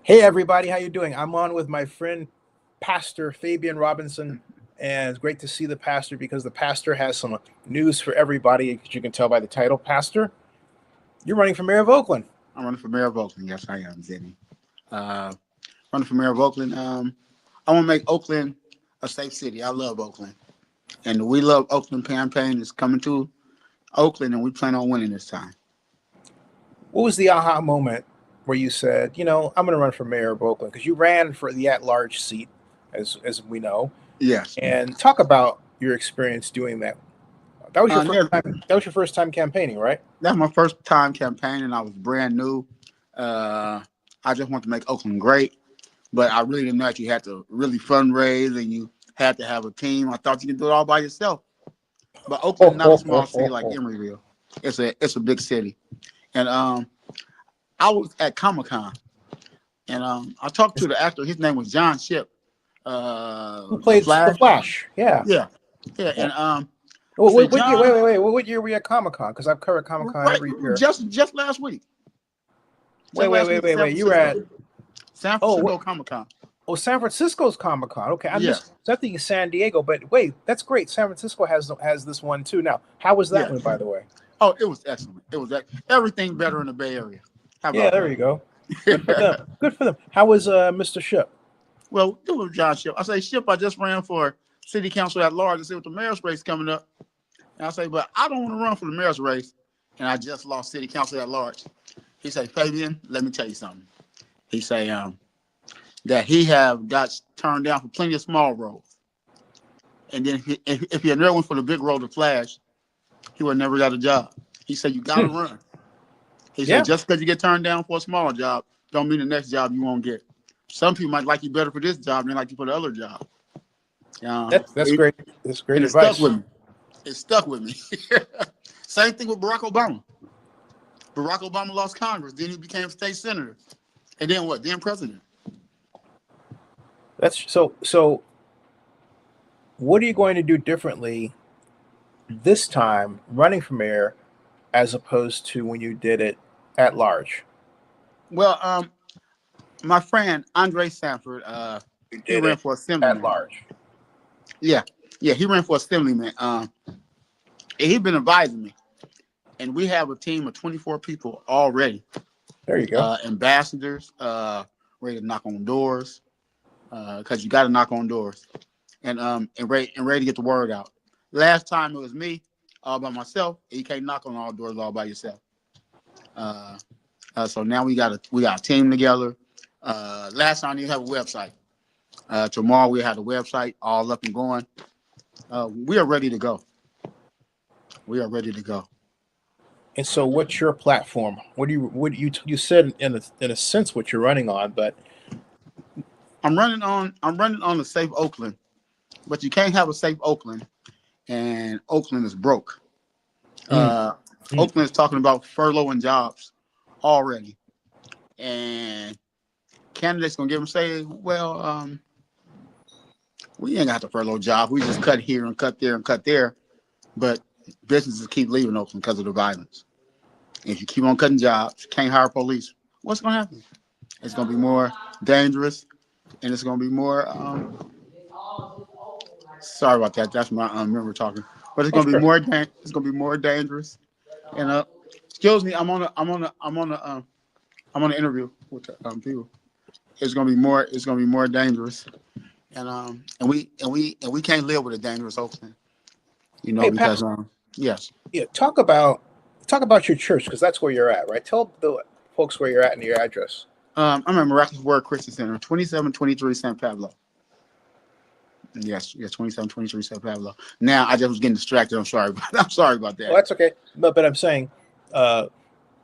Hey everybody, how you doing? I'm on with my friend Pastor Fabian Robinson, and it's great to see the pastor because the pastor has some news for everybody. As you can tell by the title, Pastor, you're running for mayor of Oakland. I'm running for mayor of Oakland. Yes, I am, Zenny. Uh, Running for mayor of Oakland. I want to make Oakland a safe city. I love Oakland, and we love Oakland campaign is coming to Oakland, and we plan on winning this time. What was the aha moment where you said, I'm going to run for mayor of Oakland? Because you ran for the at-large seat, as we know, Yes. and talk about your experience doing that. That was your first Never, time. That was your first time campaigning, right? that's my first time campaigning. I was brand new. Uh, I just want to make Oakland great, but I really didn't know that you had to really fundraise and you had to have a team. I thought you could do it all by yourself. But Oakland, not a small city like Emeryville. It's a big city, and I was at Comic Con, and I talked to the actor. His name was John Ship. Who The played the Flash. Flash? Yeah. Yeah, yeah, Yeah. and I What, said, what year? John, Wait. What year were we at Comic Con? Because I've covered Comic Con right, every year. just last week. Just last week in San Wait. You were at Francisco. San oh Francisco Comic Con. San Francisco's Comic Con. Okay, Yes, I'm thinking San Diego, but wait, that's great. San Francisco has this one too. Now, how was that yes. one, by the way? Oh, it was excellent. It was everything better in the Bay Area. How Yeah, about there you go. Good for them. that? Good for them. How was Mr. Ship? Well, it was John Ship. I say, Ship, I just ran for city council at large. I said, with the mayor's race coming up. And I say, but I don't want to run for the mayor's race. And I just lost city council at large. He say, Fabian, let me tell you something. He say that he have got turned down for plenty of small roles. And then if he had never went for the big role to Flash, he would never got a job. He said, you got to run. He Yeah, said, just because you get turned down for a small job, don't mean the next job you won't get. Some people might like you better for this job than like you for the other job. that's great. That's great And it stuck advice. with me. It stuck with me. Same thing with Barack Obama. Barack Obama lost Congress, then he became state senator, and then what? Then president. That's so. So, what are you going to do differently this time, running for mayor, as opposed to when you did it at large? Well, my friend Andre Sanford, You he did ran it for at assemblyman. large. Yeah, yeah, he ran for assemblyman. And he's been advising me, and we have a team of 24 people already, There you go. ambassadors, ready to knock on doors, because you got to knock on doors, and ready to get the word out. Last time it was me all by myself. And you can't knock on all doors all by yourself. Uh, so now we got a team together. Last time you have a website. Tomorrow we had a website all up and going. We are ready to go. We are ready to go. And so, what's your platform? You said in a sense what you're running on, but I'm running on a safe Oakland, but you can't have a safe Oakland, and Oakland is broke. mm, Uh, mm. Oakland is talking about furloughing jobs already, and candidates gonna give them say, well, we ain't got to furlough jobs. We just cut here and cut there and cut there, but businesses keep leaving Oakland because of the violence. If you keep on cutting jobs, can't hire police, what's gonna happen? It's gonna be more dangerous, and it's gonna be more. Sorry about that. That's my memory talking. But it's Oh gonna be sure. more. It's gonna be more dangerous. And excuse me, I'm on an interview with the people. It's gonna be more. It's gonna be more dangerous. And we can't live with a dangerous Oakland. Hey Pat, Because yes. yeah, talk about your church because that's where you're at, right? Tell the folks where you're at and your address. I'm at Miraculous Word Christian Center, 2723 San Pablo. Yes, 2723 San Pablo. Now I just was getting distracted. I'm sorry about Well, that. that's okay. But I'm saying, uh,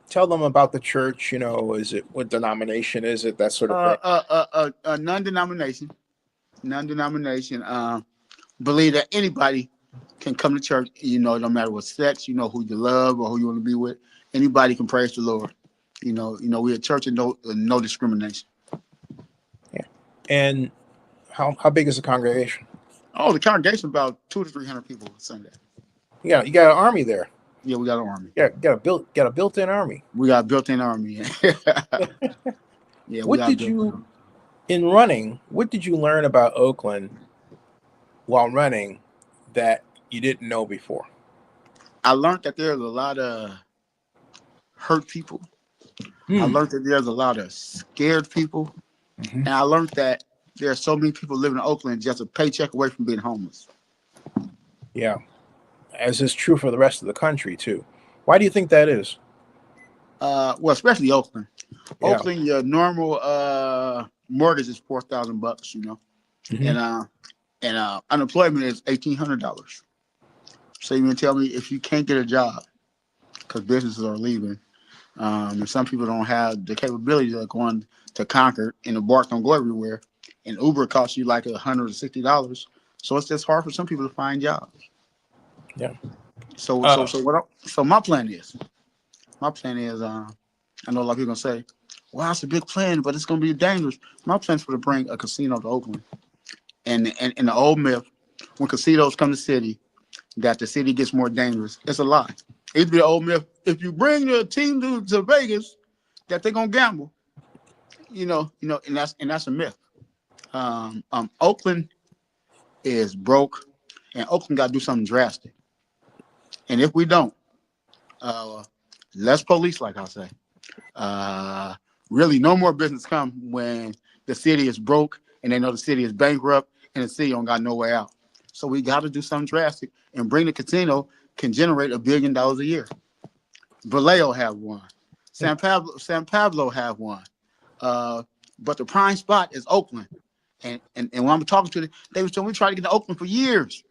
tell them about the church. Is it what denomination is it? That sort of thing. Non-denomination, non-denomination. Believe that anybody can come to church. No matter what sex, who you love or who you want to be with. Anybody can praise the Lord. We're a church of no discrimination. Yeah. And how big is the congregation? Oh, the congregation about 200 to 300 people Sunday. You got an army there. Yeah, we got an army. Yeah, got a built-in army. We got a built-in army. Yeah, we What got to did you in running? What did you learn about Oakland while running that you didn't know before? I learned that there's a lot of hurt people. I Hmm. learned that there's a lot of scared people. Hmm. And I learned that there are so many people living in Oakland just a paycheck away from being homeless. Yeah, as is true for the rest of the country too. Why do you think that is? Well, especially Oakland. Yeah. Oakland, your normal mortgage is $4,000, Hmm. and unemployment is $1,800. So you mean tell me if you can't get a job because businesses are leaving, and some people don't have the capability of going to Concord, and the BART don't go everywhere, and Uber costs you like $160. So it's just hard for some people to find jobs. Yeah. So so Uh, so what? So my plan is I know a lot of people gonna say, "Wow, it's a big plan, but it's gonna be dangerous." My plan is for to bring a casino to Oakland, and the old myth when casinos come to the city that the city gets more dangerous. It's a lie. It'd be the old myth. If you bring the team to Vegas, that they're gonna gamble. And that's a myth. Oakland is broke, and Oakland got to do something drastic. And if we don't, uh, less police, like I say. Uh, Really, no more business come when the city is broke and they know the city is bankrupt and the city don't got no way out. So we got to do something drastic and bring the casino can generate $1 billion a year. Vallejo have one. San Pablo have one. Uh, but the prime spot is Oakland. And when I'm talking to them, they were saying we tried to get to Oakland for years.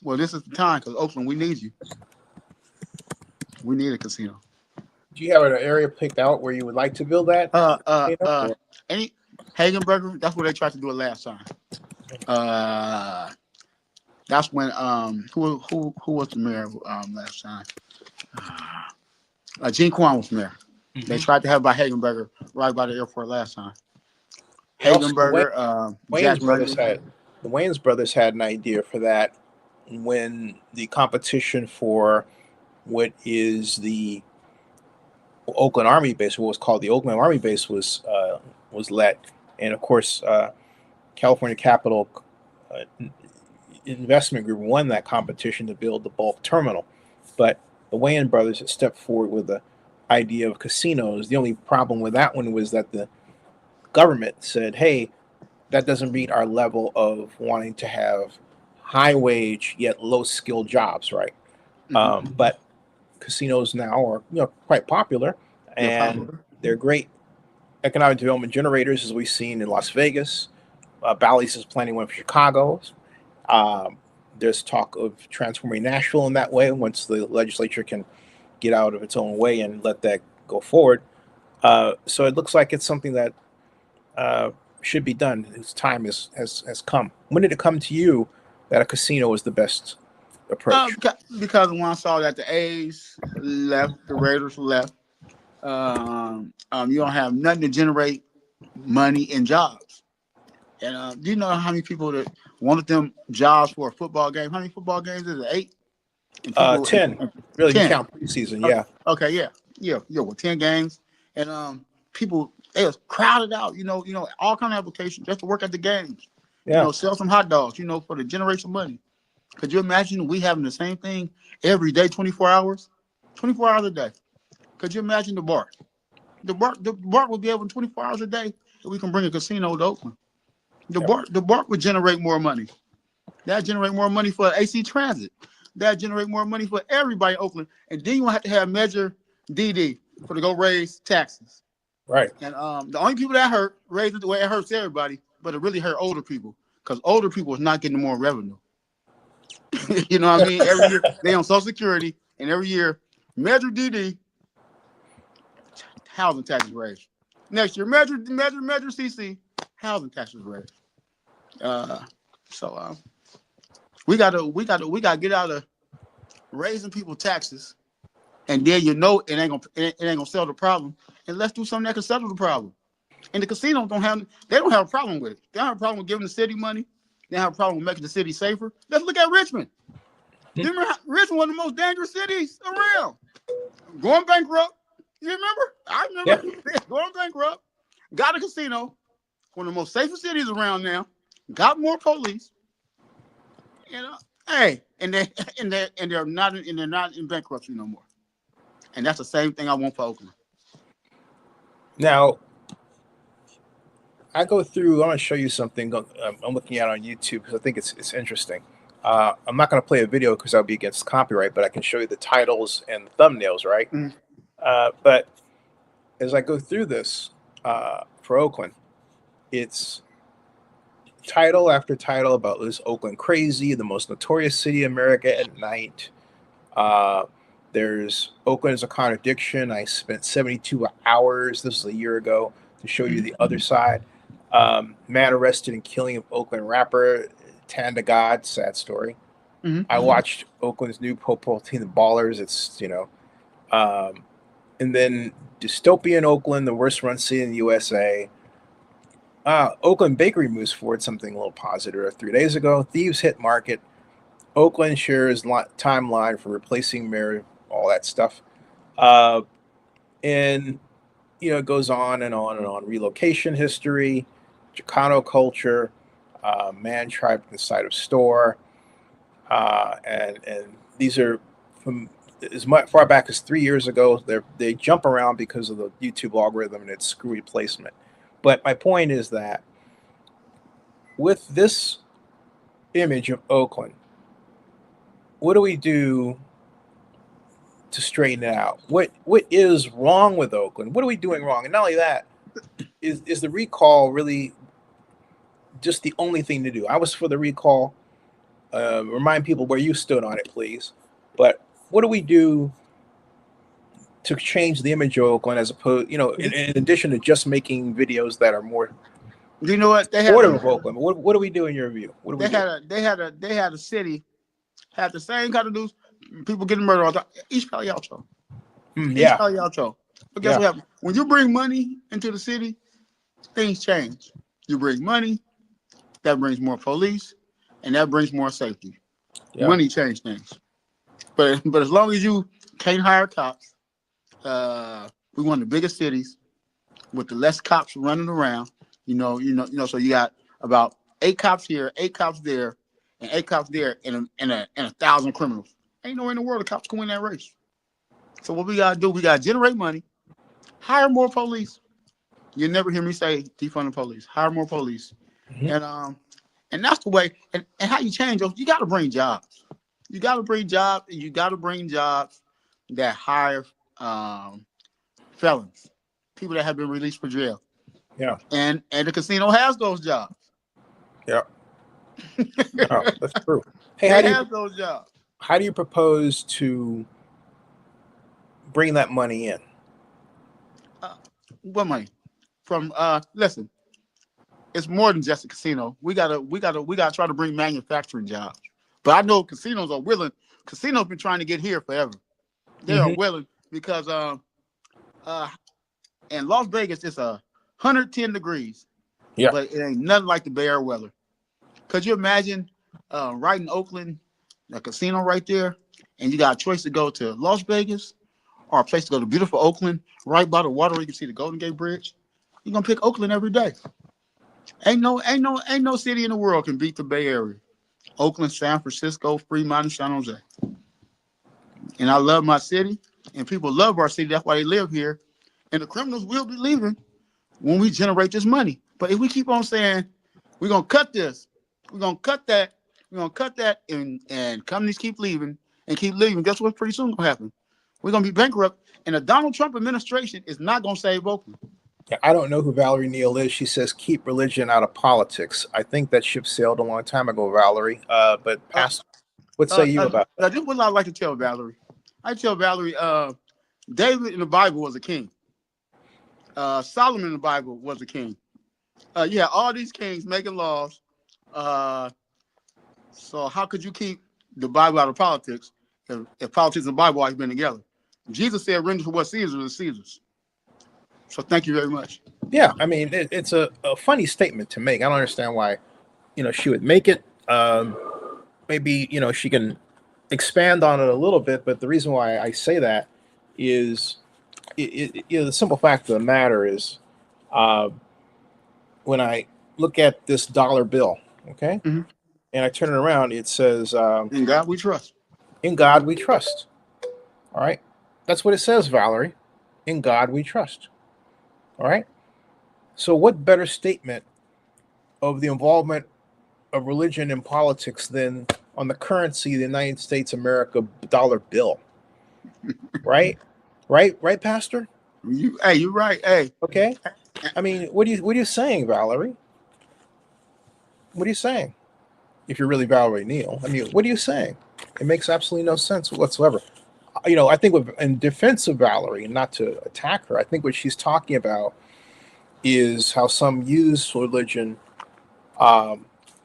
Well, this is the time because Oakland, we need you. We need a casino. do you have an area picked out where you would like to build that? Uh, uh, You know, uh, or- any Hagenberger, that's where they tried to do it last time. Uh, that's when who was the mayor last time? Gene Kwan was mayor. They Mhm. tried to have by Hagenberger right by the airport last time. And also, Hagenberger, Jack Wayne's brothers Ruby. had the Wayne's brothers had an idea for that when the competition for what is the Oakland Army base, what was called the Oakland Army base, was let, and of course, California Capital uh, Investment Group won that competition to build the bulk terminal, but the Wayne brothers had stepped forward with the idea of casinos. The only problem with that one was that the government said, "Hey, that doesn't meet our level of wanting to have high wage yet low skill jobs, right?" Mm-hmm. But casinos now are quite popular, They're and popular. they're great economic development generators, as we've seen in Las Vegas. Bally's is planning one for Chicago. Um, there's talk of transforming Nashville in that way once the legislature can get out of its own way and let that go forward. So it looks like it's something that uh, should be done. Its time has come. When did it come to you that a casino is the best approach? Because when I saw that the A's left, the Raiders left, you don't have nothing to generate money and jobs. And do you know how many people that wanted them jobs for a football game? How many football games is it? 8? And people 10. and Really, if you 10. count preseason, yeah. Okay, yeah. Well, 10 games, and people they was crowded out. All kind of applications just to work at the games. Yeah. Sell some hot dogs. For the generation money. Could you imagine we having the same thing every day, 24 hours, 24 hours a day? Could you imagine the bar? The bar will be able 24 hours a day if we can bring a casino to Oakland. Yeah. The bar would generate more money. That generate more money for AC Transit. That generate more money for everybody in Oakland. And then you will have to have Measure DD for to go raise taxes. Right. And the only people that hurt raise it the way it hurts everybody, but it really hurt older people because older people is not getting more revenue. You know what I mean? Every year they on Social Security, and every year Measure DD housing taxes raised. Next year Measure CC housing taxes raised. So we gotta get out of raising people taxes, and then it ain't gonna settle the problem. And let's do something that can settle the problem. And the casinos don't have a problem with it. They don't have a problem with giving the city money. They don't have a problem with making the city safer. Let's look at Richmond. You remember Richmond, one of the most dangerous cities around, going bankrupt. You remember? I Yeah. remember going bankrupt. got a casino, one of the most safest cities around now, got more police, you know. Hey, and they're not in bankruptcy no more. And that's the same thing I want for Oakland. Now, I go through. I want to show you something I'm looking at on YouTube because I think it's interesting. I'm not going to play a video because I'll be against copyright, but I can show you the titles and the thumbnails, right? Mm. But as I go through this for Oakland, it's title after title about this Oakland crazy, the most notorious city in America at night. There's Oakland is a contradiction. I spent 72 hours, this was a year ago, to show you the other side. Man arrested in killing of Oakland rapper Tanda God, sad story. Mm-hmm. I watched Oakland's new football team, the Ballers. It's, and then dystopian Oakland, the worst run city in the USA. Oakland bakery moves forward something a little positive 3 days ago. Thieves hit market. Oakland shares timeline for replacing mayor, all that stuff. And, it goes on and on and on. Relocation history, Chicano culture, man trapped inside of store. And these are from as far back as 3 years ago. They jump around because of the YouTube algorithm and its screwy placement. But my point is that with this image of Oakland, what do we do to straighten it out? What is wrong with Oakland? What are we doing wrong? And not only that, is the recall really just the only thing to do? I was for the recall. Remind people where you stood on it, please. But what do we do to change the image of Oakland as opposed, in addition to just making videos that are more, you know what, they had of Oakland? What do we do in your view? What do we do? They had a city had the same kind of news. People getting murdered all the time. East Palo Alto. Yeah. Palo Alto. But guess what happens? When you bring money into the city, things change. You bring money, that brings more police, and that brings more safety. Yeah. Money changes things. But as long as you can't hire cops, we one of the biggest cities with the less cops running around. So you got about 8 cops here, 8 cops there, and 8 cops there, and 1,000 criminals. Ain't nowhere in the world the cops can win that race. So what we gotta do? We gotta generate money, hire more police. You never hear me say defund the police. Hire more police, and that's the way. And how you change those? You gotta bring jobs. You gotta bring jobs, and you gotta bring jobs that hire felons, people that have been released from jail. Yeah. And the casino has those jobs. Yeah. No, that's true. Hey, those jobs. How do you propose to bring that money in? What money? From listen, it's more than just a casino. We gotta try to bring manufacturing jobs. But I know casinos are willing. Casinos been trying to get here forever. They are willing because in Las Vegas it's 110 degrees. Yeah. But it ain't nothing like the Bay Area weather. Could you imagine right in Oakland, a casino right there, and you got a choice to go to Las Vegas or a place to go to beautiful Oakland, right by the water where you can see the Golden Gate Bridge? You're gonna pick Oakland every day. Ain't no city in the world can beat the Bay Area. Oakland, San Francisco, Fremont, and San Jose. And I love my city, and people love our city. That's why they live here. And the criminals will be leaving when we generate this money. But if we keep on saying we're gonna cut this, we're gonna cut that, and companies keep leaving, guess what's pretty soon gonna happen? We're gonna be bankrupt, and the Donald Trump administration is not gonna save Oakland. I don't know who Valerie Neal is. She says keep religion out of politics. I think that ship sailed a long time ago, Valerie. But what say you about that? This is what I like to tell Valerie. I tell Valerie, David in the Bible was a king. Solomon in the Bible was a king. You had all these kings making laws. So how could you keep the Bible out of politics if politics and the Bible always been together? Jesus said, render to what Caesar is Caesar's. So thank you very much. Yeah, I mean, it's a funny statement to make. I don't understand why, she would make it. Maybe, she can expand on it a little bit. But the reason why I say that is, the simple fact of the matter is, uh, when I look at this dollar bill, okay, Mhm. and I turn it around, it says, In God we trust. "In God we trust." All right, that's what it says, Valerie. In God we trust. All right. So, what better statement of the involvement of religion in politics than on the currency of the United States America dollar bill? Right? Right, Pastor? You're right. Hey, Okay. I mean, what are you saying, Valerie? What are you saying? If you're really Valerie Neal, I mean, what are you saying? It makes absolutely no sense whatsoever. I think in defense of Valerie, not to attack her, I think what she's talking about is how some use religion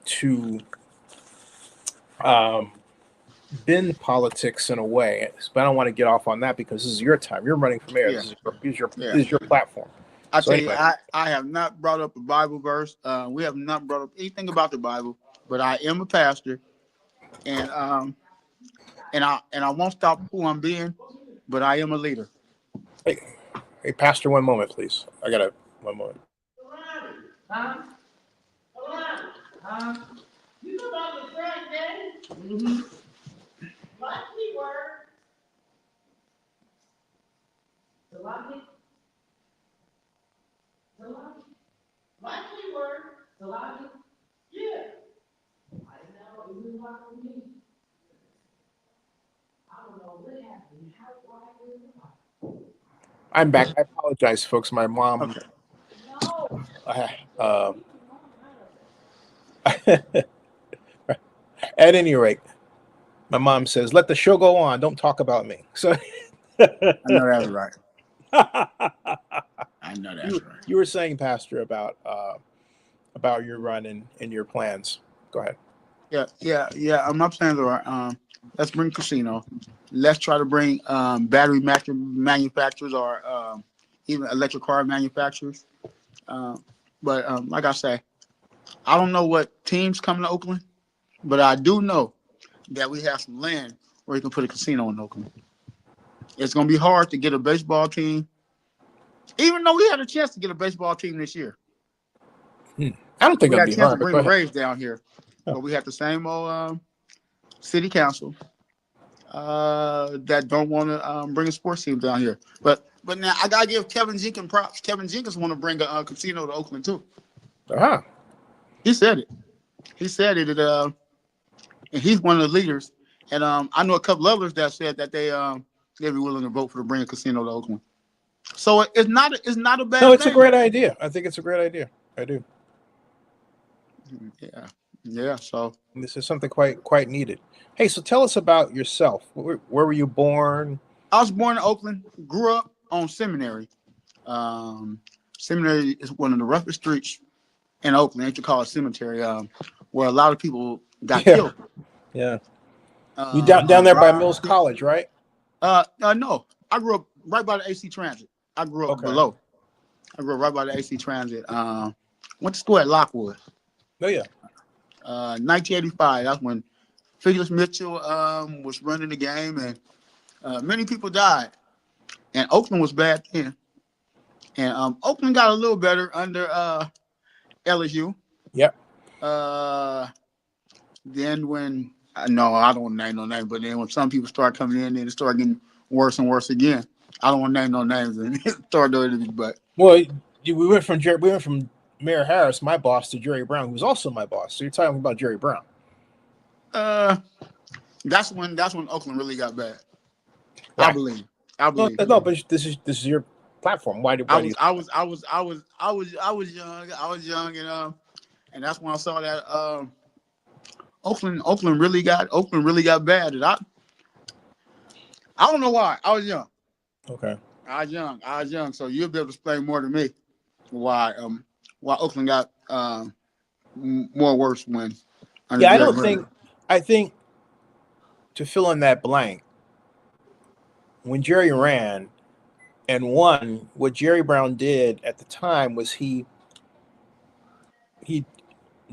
to um, bend politics in a way. But I don't want to get off on that because this is your time. You're running for mayor. yeah, yeah. This is your platform. I So tell you, anyway, I have not brought up a Bible verse. We have not brought up anything about the Bible, but I am a pastor, and I won't stop who I'm being, but I am a leader. hey, Pastor, one moment, please. I got one moment. Huh? Huh? You know about the track day? Mm-hmm. What keyword? Salami? Salami? What keyword? Salami? Yeah. I know, it was not for me. I don't know what happened. How do I I'm back. I apologize, folks. My mom. Okay. No. Uh, at any rate, my mom says, "Let the show go on. Don't talk about me." So. I know that's right. I know that's right. You were saying, Pastor, about your run and your plans. Go ahead. Yeah. My plans are let's bring casino. Let's try to bring battery manufacturers or even electric car manufacturers. But like I say, I don't know what teams coming to Oakland, but I do know that we have some land where you can put a casino in Oakland. It's gonna be hard to get a baseball team, even though we had a chance to get a baseball team this year. I don't think We that'd had a be chance to hard. But bring go the ahead. Rays down here, but we had the same old city council that don't want to bring a sports team down here. But now I gotta give Kevin Jenkins props. Kevin Jenkins want to bring a casino to Oakland too. Uh-huh. He said it. He said it. And he's one of the leaders. And I know a couple others that said that they'd be willing to vote for to bring a casino to Oakland. So it's not a bad No, it's a thing. great idea. I think it's a great idea. I do. Yeah. So And this is something quite needed. Hey, so tell us about yourself. Where were you born? I was born in Oakland, grew up on Seminary. Seminary is one of the roughest streets in Oakland. They used to call it cemetery, where a lot of people got Yeah. killed. Yeah. You down there by Mills Right. College, right? No, I grew up right by the AC Transit. I grew up Okay. below. I grew up right by the AC Transit. Went to school at Lockwood. Oh yeah. 1985. That's when Felix Mitchell was running the game, and many people died. And Oakland was bad then. And Oakland got a little better under LSU. Yep. Then when no, I don't want to name no names, but then when some people start coming in, then it started getting worse and worse again. I don't want to name no names and start doing it, but Well, we went from Mayor Harris, my boss, to Jerry Brown, who's also my boss. So you're talking about Jerry Brown. that's when Oakland really got bad. Right. I believe. No, but this is your platform. Why do you? I was young, and that's when I saw that Oakland really got bad. And I don't know why. I was young. Okay. I was young. So you'll be able to explain more to me why Oakland got more worse when. Yeah, I think to fill in that blank, when Jerry ran and won, what Jerry Brown did at the time was he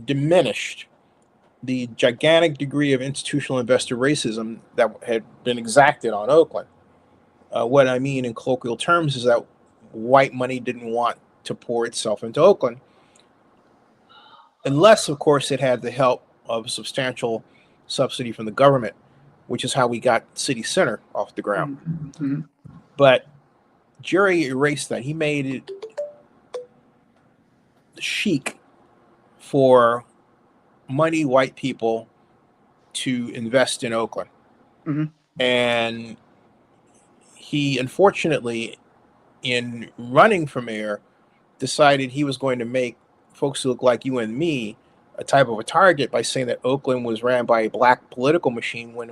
diminished the gigantic degree of institutional investor racism that had been exacted on Oakland. What I mean in colloquial terms is that white money didn't want to pour itself into Oakland, unless, of course, it had the help of a substantial subsidy from the government, which is how we got City Center off the ground. Mm-hmm. But Jerry erased that. He made it chic for money white people to invest in Oakland. Mm-hmm. And he, unfortunately, in running for mayor, decided he was going to make folks who look like you and me a type of a target by saying that Oakland was ran by a black political machine, when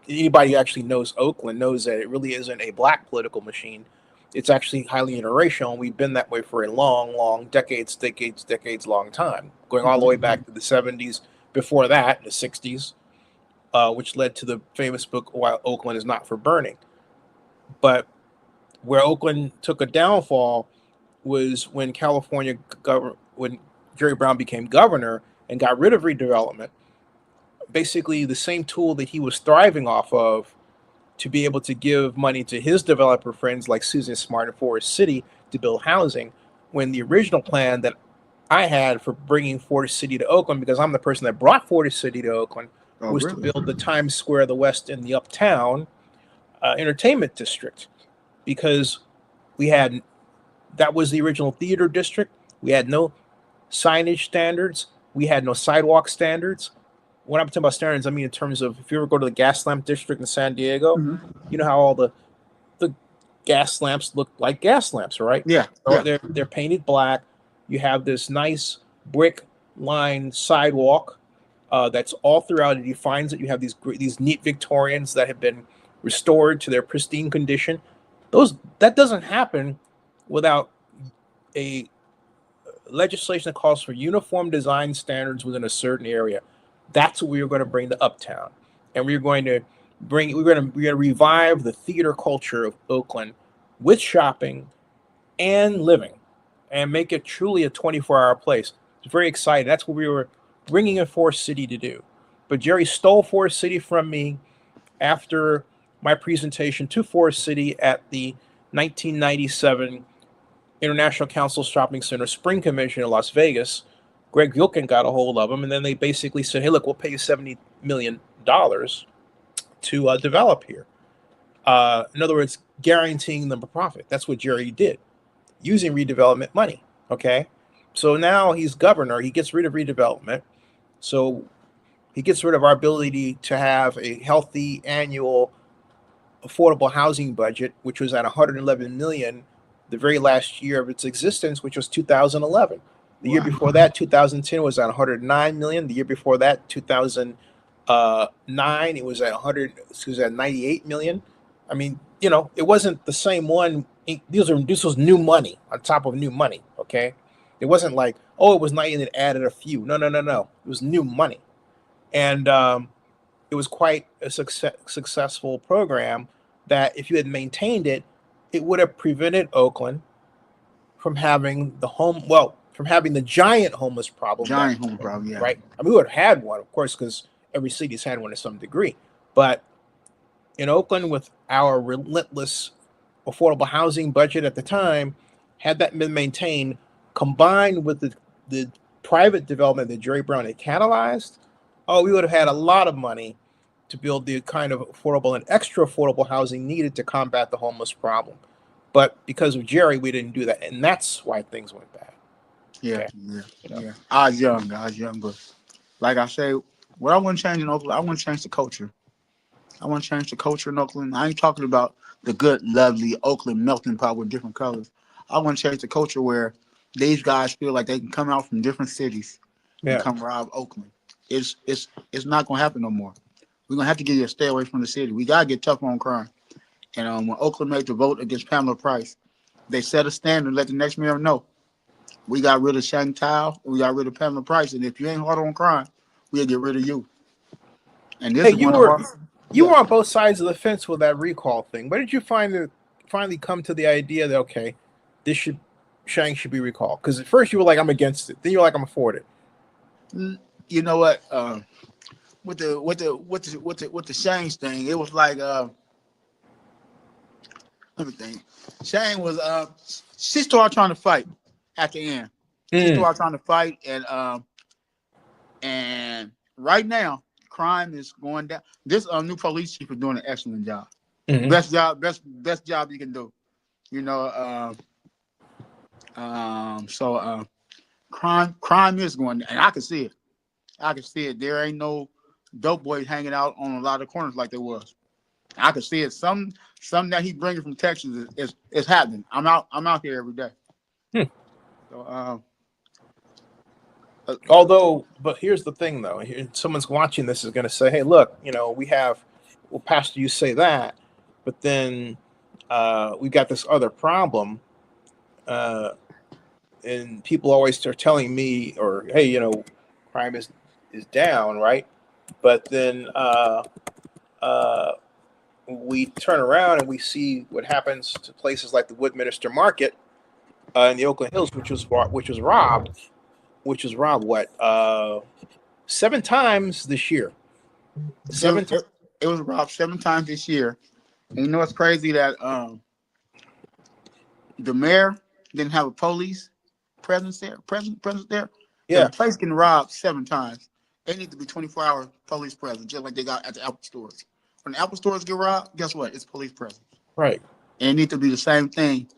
anybody who actually knows Oakland knows that it really isn't a black political machine. It's actually highly interracial, and we've been that way for a long decades long time, going all the way back to the 70s, before that, the 60s, which led to the famous book, Why Oakland is Not for Burning. But where Oakland took a downfall was when when Jerry Brown became governor and got rid of redevelopment. Basically, the same tool that he was thriving off of to be able to give money to his developer friends like Susan Smart and Forest City to build housing, when the original plan that I had for bringing Forest City to Oakland, because I'm the person that brought Forest City to Oakland, was really? to build the Times Square of the West in the Uptown entertainment district, because that was the original theater district. We had no signage standards. We had no sidewalk standards. When I'm talking about standards, I mean in terms of, if you ever go to the gas lamp district in San Diego, Mm-hmm. you know how all the gas lamps look like gas lamps, right? Yeah. So they're painted black. You have this nice brick lined sidewalk that's all throughout. It defines it. You have these neat Victorians that have been restored to their pristine condition. That doesn't happen without a legislation that calls for uniform design standards within a certain area. That's what we are going to bring to Uptown, and we're going to revive the theater culture of Oakland with shopping and living, and make it truly a 24-hour place. It's very exciting. That's what we were bringing in Forest City to do. But Jerry stole Forest City from me after my presentation to Forest City at the 1997 International Council Shopping Center Spring Convention in Las Vegas. Greg Vilken got a hold of him, and then they basically said, hey, look, we'll pay you $70 million to develop here. In other words, guaranteeing them a profit. That's what Jerry did, using redevelopment money. Okay, so now he's governor. He gets rid of redevelopment. So he gets rid of our ability to have a healthy annual affordable housing budget, which was at 111 million the very last year of its existence, which was 2011. The year before that, 2010, was at 109 million. The year before that, 2009, it was at 98 million. I mean, it wasn't the same one. This was new money on top of new money. Okay, it wasn't like, oh, it was 90 and it added a few. No. It was new money, and it was quite a successful program that, if you had maintained it, it would have prevented Oakland from having from having the giant homeless problem. Yeah. Right? I mean, we would have had one, of course, because every city's had one to some degree. But in Oakland, with our relentless affordable housing budget at the time, had that been maintained, combined with the private development that Jerry Brown had catalyzed, we would have had a lot of money to build the kind of affordable and extra affordable housing needed to combat the homeless problem. But because of Jerry, we didn't do that. And that's why things went bad. Yeah. I was young, but like I say, what I want to change in Oakland, I want to change the culture. I want to change the culture in Oakland. I ain't talking about the good, lovely Oakland melting pot with different colors. I want to change the culture where these guys feel like they can come out from different cities and come rob Oakland. It's not gonna happen no more. We're gonna have to get you to stay away from the city. We gotta get tough on crime. And when Oakland made the vote against Pamela Price, they set a standard and let the next mayor know. We got rid of Thao, we got rid of Pamela Price, and if you ain't hard on crime, we'll get rid of you. And this is you were on both sides of the fence with that recall thing. Where did you finally come to the idea that, okay, Shang should be recalled? Because at first you were like, I'm against it. Then you were like, I'm for it. You know what? With the Shanks thing, it was like Let me think. Shane was she started trying to fight at the end. She started trying to fight, and right now crime is going down. This new police chief is doing an excellent job. Mhm. Best job you can do. You know, crime is going down, and I can see it. I can see it. There ain't no dope boys hanging out on a lot of corners like there was. I can see it. Some that he bringing from Texas is happening. I'm out here every day. So Although, but here's the thing, though. Someone's watching this is going to say, "Hey, look, we have, well, Pastor, you say that, but then we got this other problem, and people always are telling me, or hey, crime is down, right? But then we turn around and we see what happens to places like the Woodminster Market in the Oakland Hills, which was robbed." What 7 times this year? it was robbed 7 times this year. And you know what's crazy that the mayor didn't have a police presence there. Yeah, The place getting robbed 7 times. They need to be 24-hour police presence, just like they got at the Apple stores. When the Apple stores get robbed, guess what? It's police presence. right. And it needs to be the same thing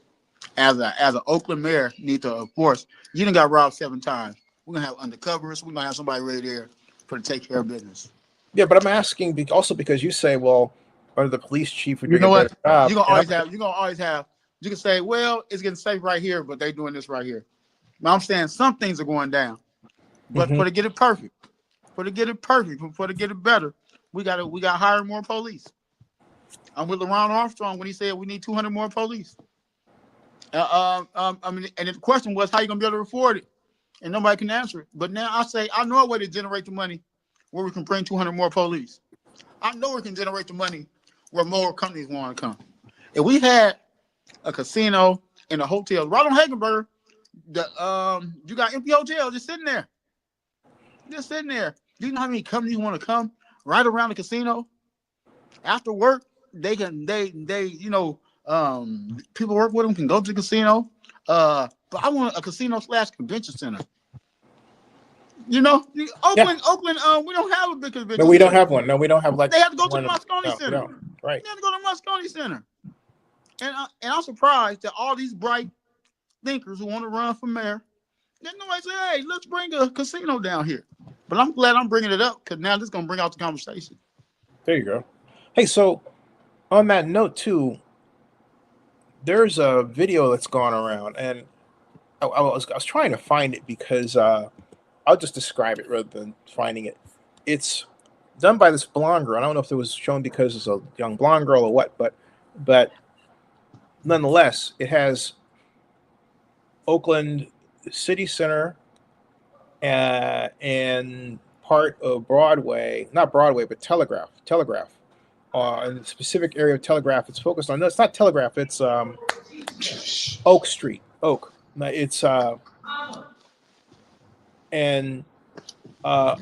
as an Oakland mayor need to enforce. You done got robbed 7 times. We're gonna have undercovers. We're gonna have somebody right there to take care of business. Yeah, but I'm asking also because you say, well, or the police chief would You do know a better what? job. You're gonna always have. You can say, well, it's getting safe right here, but they doing this right here. Now I'm saying some things are going down, but for to get it perfect, for to get it better, we got to hire more police. I'm with LaRon Armstrong when he said we need 200 more police. I mean, and the question was, how you gonna be able to afford it? And nobody can answer it. But now I say, I know a way to generate the money where we can bring 200 more police. I know we can generate the money where more companies want to come. If we had a casino and a hotel right on Hagenberg, you got empty hotel just sitting there. Do you know how many companies want to come right around the casino after work? They people work with them can go to the casino. But I want a casino / convention center. Oakland, we don't have a big convention. No, we don't have one. No, we don't have They have to go to the Moscone no, Center. Right. They have to go to the Moscone Center. And I'm surprised that all these bright thinkers who want to run for mayor, then nobody say, hey, let's bring a casino down here. But I'm glad I'm bringing it up because now this is going to bring out the conversation. There you go. Hey, so on that note too, there's a video that's gone around, and I was trying to find it because I'll just describe it rather than finding it. It's done by this blonde girl. I don't know if it was shown because it's a young blonde girl or what, but nonetheless, it has Oakland City Center and part of Broadway, not Broadway, but Telegraph. In the specific area of Telegraph it's focused on. No, it's not Telegraph. It's Oak Street. Oak. It's and oh,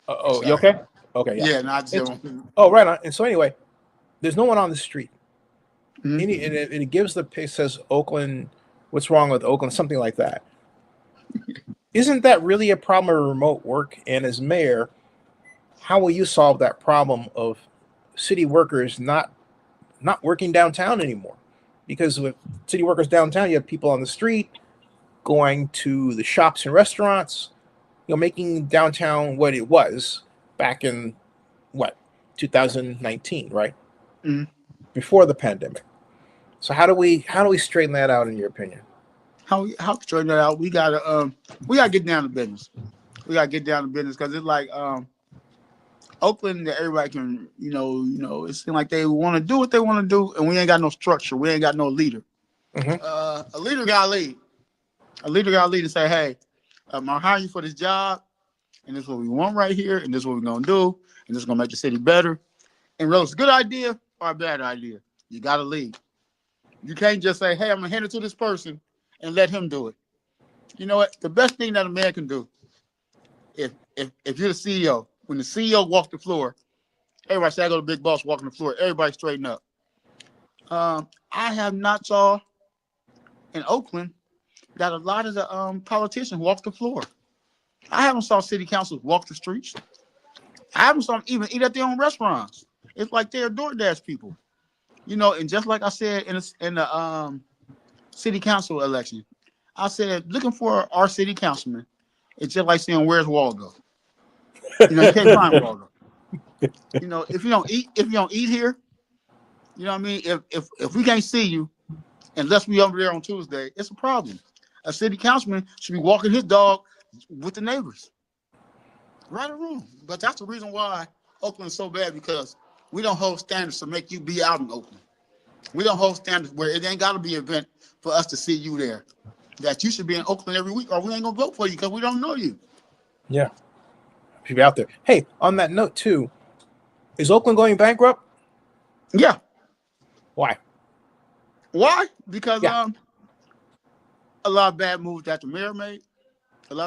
you okay? Okay, yeah. Yeah, not just. Oh, right on. And so anyway, there's no one on the street. Mhm. And it gives it says Oakland. What's wrong with Oakland? Something like that. Isn't that really a problem of remote work? And as mayor, how will you solve that problem of city workers not working downtown anymore? Because with city workers downtown, you have people on the street going to the shops and restaurants, making downtown what it was back in 2019, right? Mhm. Before the pandemic. So how do we straighten that out in your opinion? How to straighten that out? We gotta get down to business. We gotta get down to business because it's like Oakland that everybody can it seems like they want to do what they want to do, and we ain't got no structure. We ain't got no leader. Mm-hmm. A leader got to lead. A leader got to lead and say, hey, I'm hiring you for this job, and this is what we want right here, and this is what we're gonna do, and this is gonna make the city better. And whether it's a good idea or a bad idea, you got to lead. You can't just say, hey, I'm gonna hand it to this person and let him do it. You know what? The best thing that a man can do, if you're the CEO, when the CEO walks the floor, everybody say, I go to big boss walking the floor, everybody straighten up. I have not saw in Oakland that a lot of the politicians walk the floor. I haven't saw city councils walk the streets. I haven't saw them even eat at their own restaurants. It's like they're DoorDash people, And just like I said in the city council election, I said looking for our city councilman. It's just like saying, "Where's Waldo?" You can't find Waldo. If you don't eat here, you know what I mean. If we can't see you unless we over there on Tuesday, it's a problem. A city councilman should be walking his dog with the neighbors. Right or wrong. But that's the reason why Oakland is so bad, because we don't hold standards to make you be out in Oakland. We don't hold standards where it ain't got to be an event for us to see you there. That you should be in Oakland every week, or we ain't going to vote for you because we don't know you. Yeah. People out there. Hey, on that note, too, is Oakland going bankrupt? Yeah. Why? Why? Because a lot of bad moves that the mayor made. And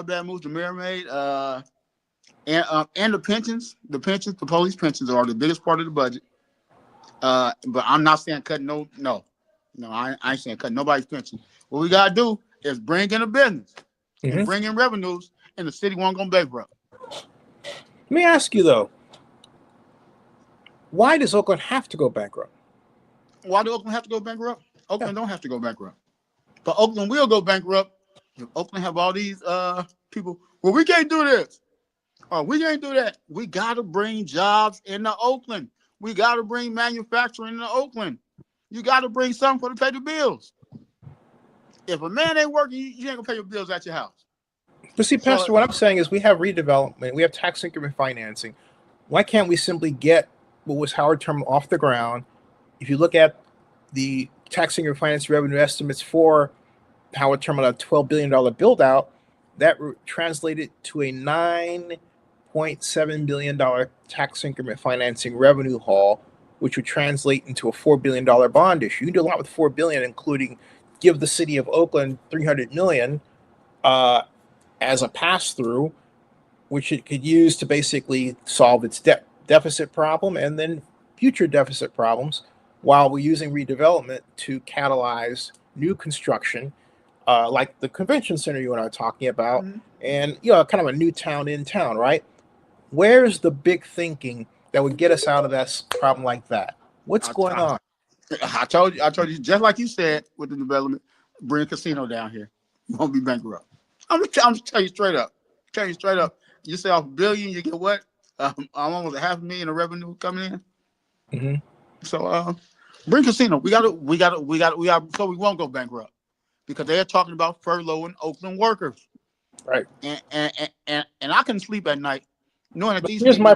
the pensions, the police pensions are the biggest part of the budget. But I'm not saying cut no, I ain't saying cut nobody's pension. What we gotta do is bring in a business and bring in revenues, and the city won't go bankrupt. Let me ask you though, why does Oakland have to go bankrupt? Why do Oakland have to go bankrupt? Oakland don't have to go bankrupt, but Oakland will go bankrupt if Oakland have all these people. Well, we can't do this. Oh, we can't do that. We got to bring jobs into Oakland. We got to bring manufacturing into Oakland. You got to bring something to pay the bills. If a man ain't working, you ain't going to pay your bills at your house. But see, Pastor, what I'm saying is we have redevelopment. We have tax increment financing. Why can't we simply get what was Howard Terminal off the ground? If you look at the tax increment finance revenue estimates for Howard Terminal, a $12 billion build out, that translated to a $9.7 billion tax increment financing revenue haul, which would translate into a $4 billion bond issue. You can do a lot with $4 billion, including give the city of Oakland $300 million as a pass-through, which it could use to basically solve its deficit problem and then future deficit problems, while we're using redevelopment to catalyze new construction, like the convention center you and I are talking about, and kind of a new town in town, right? Where's the big thinking that would get us out of that problem like that? What's going on? I told you, just like you said with the development, bring a casino down here. You won't be bankrupt. I'm gonna tell you straight up. You say off $1 billion, you get what? Almost $500,000 of revenue coming in. So bring casino. We got so we won't go bankrupt, because they're talking about furloughing Oakland workers. Right. And I can sleep at night knowing that these. Here's my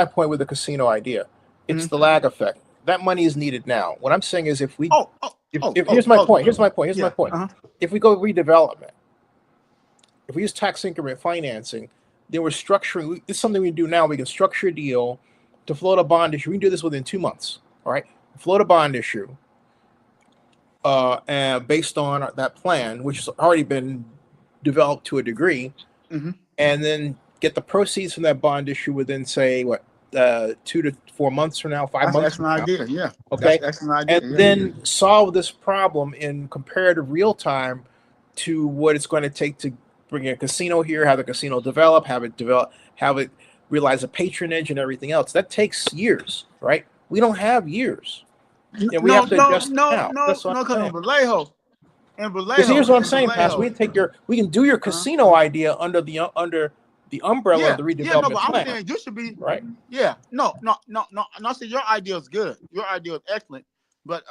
point with the casino idea. It's the lag effect. That money is needed now. What I'm saying is, if we here's my point. Here's my point. If we go redevelopment, if we use tax increment financing, then we're structuring. This is something we do now. We can structure a deal to float a bond issue. We can do this within 2 months. All right, float a bond issue, and based on that plan, which has already been developed to a degree, and then get the proceeds from that bond issue within, say, 2 to 4 months from now, 5 months. That's an idea, yeah. Okay, that's an idea, and then solve this problem in comparative real time to what it's going to take to bring a casino here, have the casino develop, have it realize the patronage and everything else. That takes years, right? We don't have years. And we have to adjust now. Because in Vallejo. Because here's what I'm saying, Pastor. We can do your casino idea under the umbrella of the redevelopment but plan. I'm saying you should be right. Yeah, no. I say your idea is good. Your idea is excellent, but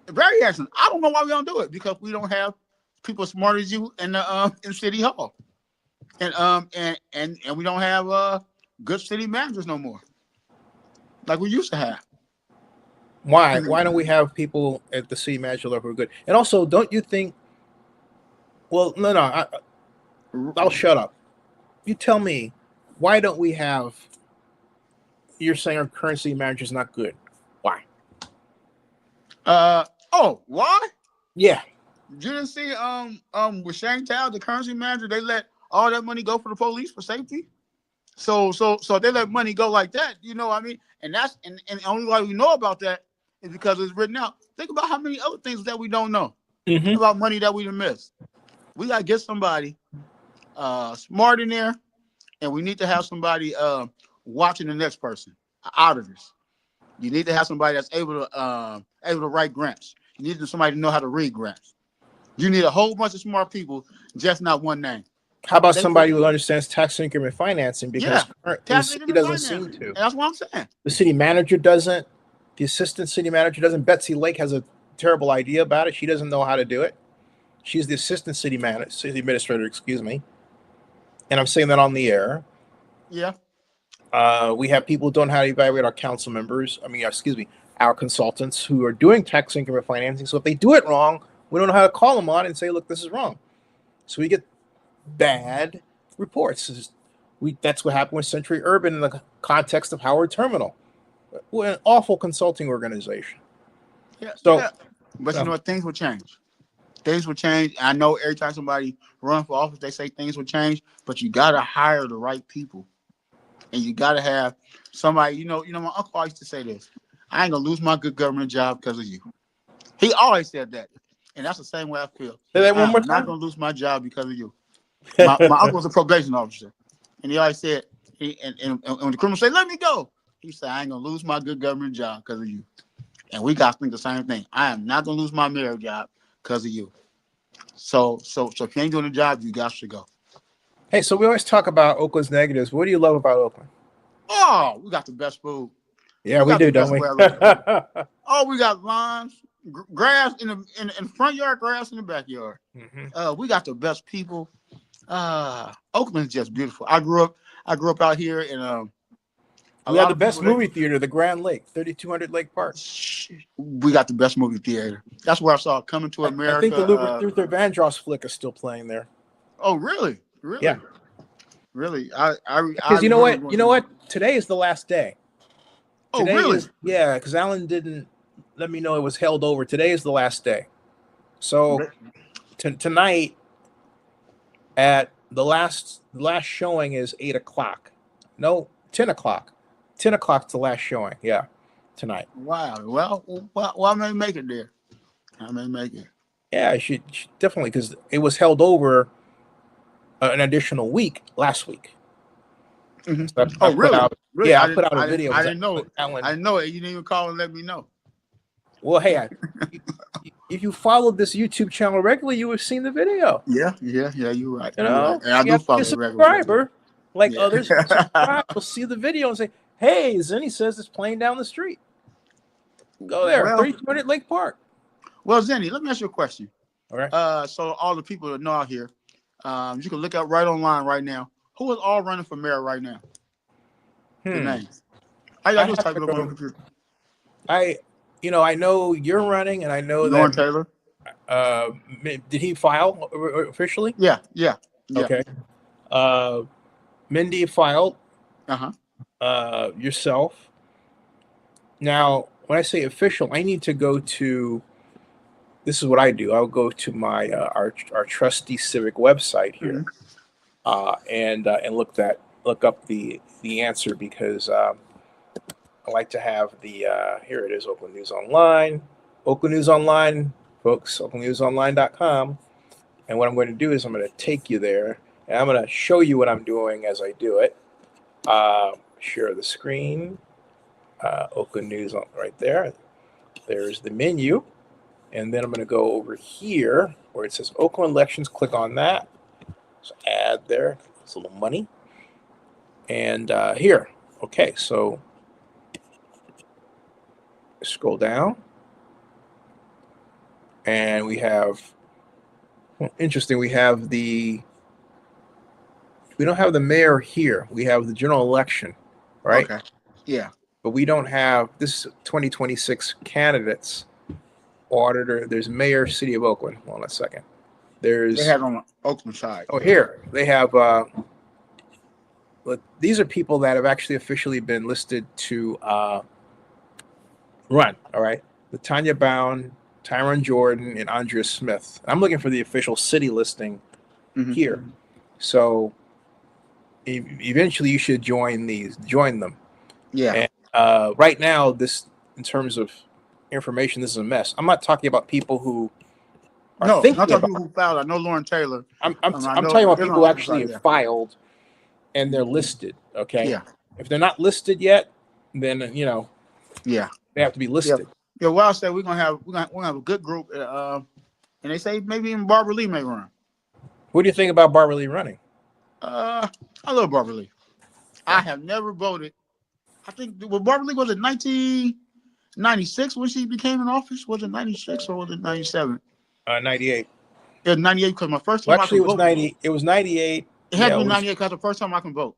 very excellent. I don't know why we don't do it, because we don't have people as smart as you in City Hall, and we don't have good city managers no more, like we used to have. Why? Why don't we have people at the city manager level who are good? And also, don't you think? Well, no. I'll shut up. You tell me, why don't we have? You're saying our current city manager is not good. Why? Why? Yeah. You didn't see with Shane Thao, the currency manager, they let all that money go for the police for safety. So they let money go like that, you know what I mean? And that's and the only way we know about that is because it's written out. Think about how many other things that we don't know Mhm. about money that we done missed. We gotta get somebody smart in there, and we need to have somebody watching the next person, auditors. You need to have somebody that's able to write grants. You need somebody to know how to read grants. You need a whole bunch of smart people, just not one name. How about They somebody put- who understands tax increment financing? Because the tax city increment doesn't financing. seem to. And that's what I'm saying. The city manager doesn't. The assistant city manager doesn't. Betsy Lake has a terrible idea about it. She doesn't know how to do it. She's the assistant city manager, city administrator, excuse me. And I'm saying that on the air. Yeah. We have people who don't know how to evaluate our council members. I mean, excuse me, our consultants who are doing tax increment financing. So if they do it wrong, we don't know how to call them on and say, look, this is wrong. So we get bad reports. That's what happened with Century Urban in the context of Howard Terminal. We're an awful consulting organization. Yeah. So, yeah. But you know what? Things will change. Things will change. I know every time somebody runs for office, they say things will change, but you gotta hire the right people. And you gotta have somebody, my uncle always used to say this. I ain't gonna lose my good government job because of you. He always said that. And that's the same way I feel. Say that one I'm more not time. gonna lose my job because of you. My uncle was a probation officer. And he always said, and when the criminal say, let me go, he said, I ain't gonna lose my good government job because of you. And we got to think the same thing. I am not gonna lose my mayor job because of you. So if you ain't doing the job, you got to go. Hey, so we always talk about Oakland's negatives. What do you love about Oakland? Oh, we got the best food. Yeah, we got do, the don't best we? weather. Oh, we got lawns, grass in the front yard, grass in the backyard. Mhm. We got the best people. Oakland's just beautiful. I grew up out here in We have the best movie theater, the Grand Lake, 3200 Lake Park. We got the best movie theater. That's where I saw Coming to America. I think the Luther Vandross flick is still playing there. Oh, really? Really? Yeah. Really? Because you know what? You know what? Today is the last day. Oh, Today really? because Alan didn't let me know it was held over. Today is the last day. So tonight at the last showing is 8:00. No, 10:00. 10:00 is the last showing. Yeah, tonight. Wow. Well, I may make it there. I may make it. Yeah, I should definitely, because it was held over an additional week last week. Mm-hmm. So Oh, really? Really? Yeah, I put out a video. I didn't know it. Alan, I didn't know it. You didn't even call and let me know. well, hey, if you followed this YouTube channel regularly, you would have seen the video. Yeah, you're right. You know, And I do follow a it regularly. subscriber, like Yeah. others, subscribe, will see the video and say, "Hey, Zenny says it's playing down the street. Go there, Well, 3200 Lake Park." Well, Zenny, let me ask you a question. All right. So all the people that know out here, you can look up right online right now. Who is all running for mayor right now? The names. I just type it up on the computer. I know you're running, and I know Lauren that. Taylor. Did he file officially? Yeah. Okay. Mindy filed. Yourself. Now, when I say official, I need to go to. This is what I do. I'll go to my our trustee civic website here, and look up the answer, because I like to have the here it is, Oakland News Online. Oakland News Online, folks, oaklandnewsonline.com. And what I'm going to do is I'm going to take you there, and I'm going to show you what I'm doing as I do it. Share the screen. Oakland News right there. There's the menu. And then I'm going to go over here where it says Oakland Elections. Click on that. So add there. It's a little money. And here. Okay, so scroll down. And we have, interesting, we don't have the mayor here. We have the general election, right? Okay. Yeah. But we don't have this 2026 candidates. Auditor, there's mayor, city of Oakland. Hold on a second. They have on the Oakland side. Oh, here they have. But these are people that have actually officially been listed to run. All right, Latanya Bound, Tyron Jordan, and Andrea Smith. I'm looking for the official city listing here. So eventually, you should join them. Yeah. And right now, this in terms of information, this is a mess. I'm not talking about people who are No, thinking not talking about. people who filed. I know Lauren Taylor. I'm I know talking about there's people who no actually oversight, have filed and they're listed. Okay, Yeah, if they're not listed yet, then yeah, they have to be yeah. listed. Yeah. Well, I said we're gonna have a good group, and they say maybe even Barbara Lee may run. What do you think about Barbara Lee running? I love Barbara Lee. I have never voted. I think Barbara Lee was it 1996 when she became in office? Was it 96 or was it 97? 98. Yeah, 98 because my first Well, time I actually, could it was vote. 90. It was 98. It had Yeah, to it be was 98 because the first time I can vote.